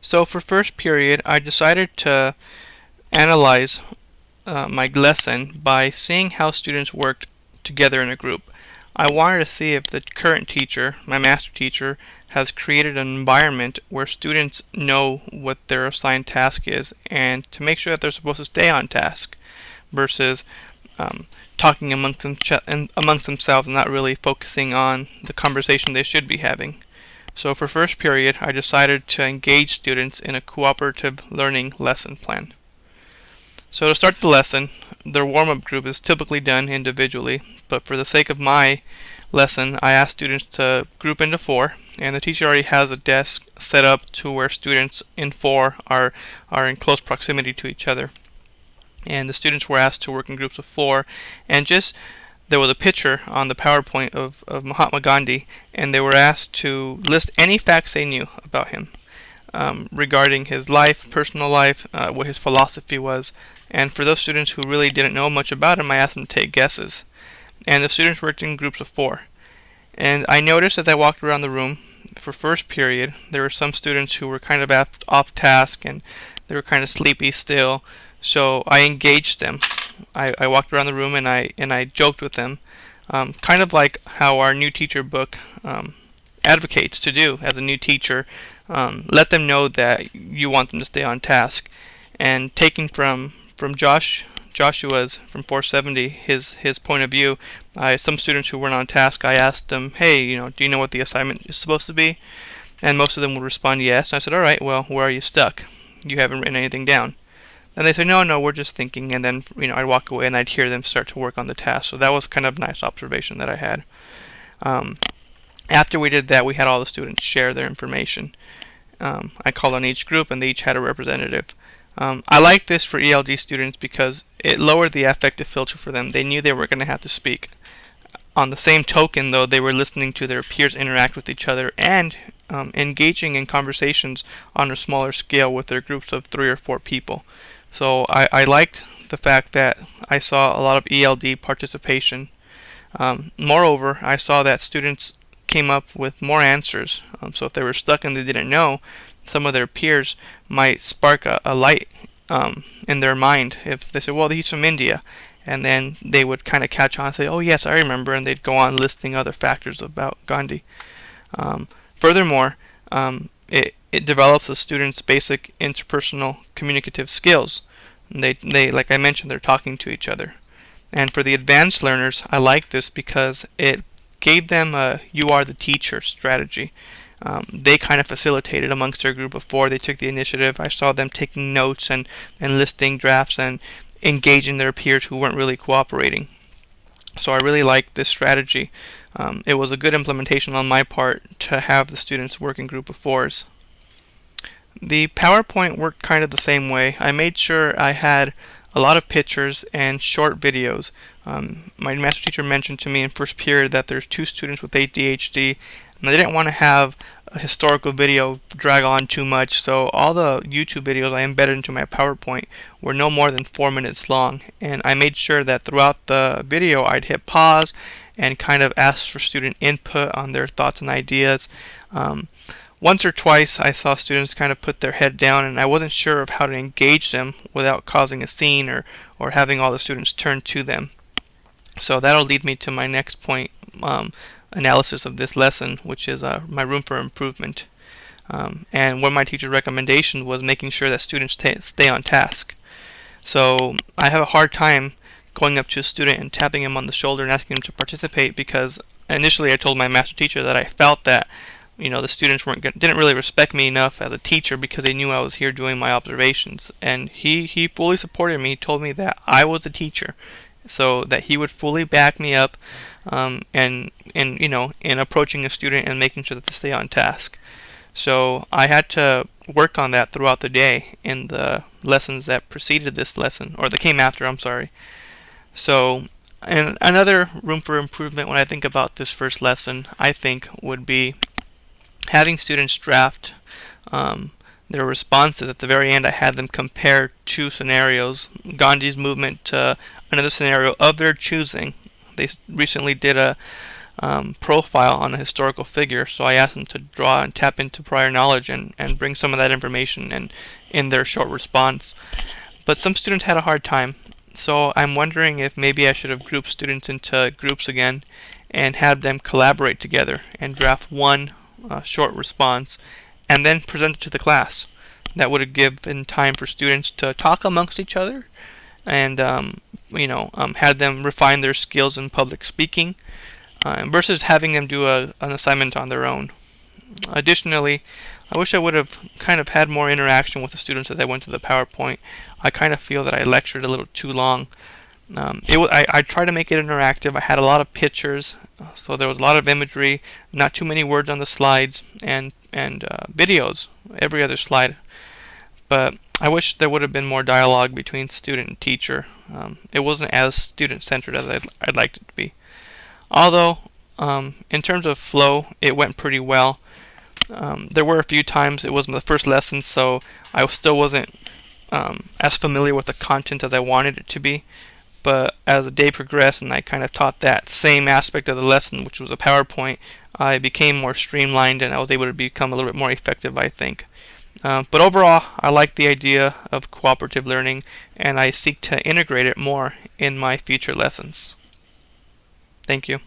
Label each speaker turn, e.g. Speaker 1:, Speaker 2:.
Speaker 1: So for first period, I decided to analyze my lesson by seeing how students worked together in a group. I wanted to see if the current teacher, my master teacher, has created an environment where students know what their assigned task is and to make sure that they're supposed to stay on task versus talking amongst themselves and not really focusing on the conversation they should be having. So for first period, I decided to engage students in a cooperative learning lesson plan. So to start the lesson, their warm-up group is typically done individually, but for the sake of my lesson, I asked students to group into four, and the teacher already has a desk set up to where students in four are in close proximity to each other. And the students were asked to work in groups of four, and just there was a picture on the PowerPoint of Mahatma Gandhi, and they were asked to list any facts they knew about him regarding his life, personal life, what his philosophy was. And for those students who really didn't know much about him, I asked them to take guesses. And the students worked in groups of four. And I noticed as I walked around the room for first period, there were some students who were kind of off task and they were kind of sleepy still. So I engaged them. I walked around the room and I joked with them, kind of like how our new teacher book advocates to do as a new teacher. Let them know that you want them to stay on task. And taking from Joshua's from 470 his point of view, some students who weren't on task, I asked them, hey, do you know what the assignment is supposed to be? And most of them would respond yes. And I said, all right, well, where are you stuck? You haven't written anything down. And they said, no, we're just thinking. And then I'd walk away and I'd hear them start to work on the task. So that was kind of a nice observation that I had. After we did that, we had all the students share their information. I called on each group and they each had a representative. I like this for ELD students because it lowered the affective filter for them. They knew they were going to have to speak. On the same token, though, they were listening to their peers interact with each other and engaging in conversations on a smaller scale with their groups of 3 or 4 people. So I liked the fact that I saw a lot of ELD participation. Moreover, I saw that students came up with more answers. So if they were stuck and they didn't know, some of their peers might spark a light in their mind. If they said, well, he's from India, and then they would kind of catch on and say, oh yes, I remember, and they'd go on listing other factors about Gandhi. Furthermore, it develops the students' basic interpersonal communicative skills. They like I mentioned, they're talking to each other. And for the advanced learners, I like this because it gave them a you are the teacher strategy. They kind of facilitated amongst their group of 4. They took the initiative. I saw them taking notes and listing drafts and engaging their peers who weren't really cooperating. So I really liked this strategy. It was a good implementation on my part to have the students work in group of 4s. The PowerPoint worked kind of the same way. I made sure I had a lot of pictures and short videos. My master teacher mentioned to me in first period that there's 2 students with ADHD, and they didn't want to have a historical video drag on too much, so all the YouTube videos I embedded into my PowerPoint were no more than 4 minutes long, and I made sure that throughout the video I'd hit pause and kind of ask for student input on their thoughts and ideas. Once or twice I saw students kind of put their head down and I wasn't sure of how to engage them without causing a scene or having all the students turn to them. So that'll lead me to my next point, analysis of this lesson, which is my room for improvement. And one of my teacher's recommendations was making sure that students stay on task. So I have a hard time going up to a student and tapping him on the shoulder and asking him to participate because initially I told my master teacher that I felt that the students didn't really respect me enough as a teacher because they knew I was here doing my observations. And he fully supported me. He told me that I was a teacher, so that he would fully back me up in approaching a student and making sure that they stay on task. So I had to work on that throughout the day in the lessons that preceded this lesson, or that came after, I'm sorry. So, and another room for improvement when I think about this first lesson, I think would be having students draft their responses. At the very end, I had them compare 2 scenarios, Gandhi's movement to another scenario of their choosing. They recently did a profile on a historical figure, so I asked them to draw and tap into prior knowledge and bring some of that information in their short response. But some students had a hard time, so I'm wondering if maybe I should have grouped students into groups again and had them collaborate together and draft one short response and then present it to the class. That would have given time for students to talk amongst each other and had them refine their skills in public speaking versus having them do an assignment on their own. Additionally, I wish I would have kind of had more interaction with the students as I went to the PowerPoint. I kind of feel that I lectured a little too long. I tried to make it interactive. I had a lot of pictures, so there was a lot of imagery, not too many words on the slides, and videos every other slide. But I wish there would have been more dialogue between student and teacher. It wasn't as student-centered as I'd like it to be. Although, in terms of flow, it went pretty well. There were a few times it wasn't the first lesson, so I still wasn't as familiar with the content as I wanted it to be. But as the day progressed and I kind of taught that same aspect of the lesson, which was a PowerPoint, I became more streamlined and I was able to become a little bit more effective, I think. But overall, I like the idea of cooperative learning, and I seek to integrate it more in my future lessons. Thank you.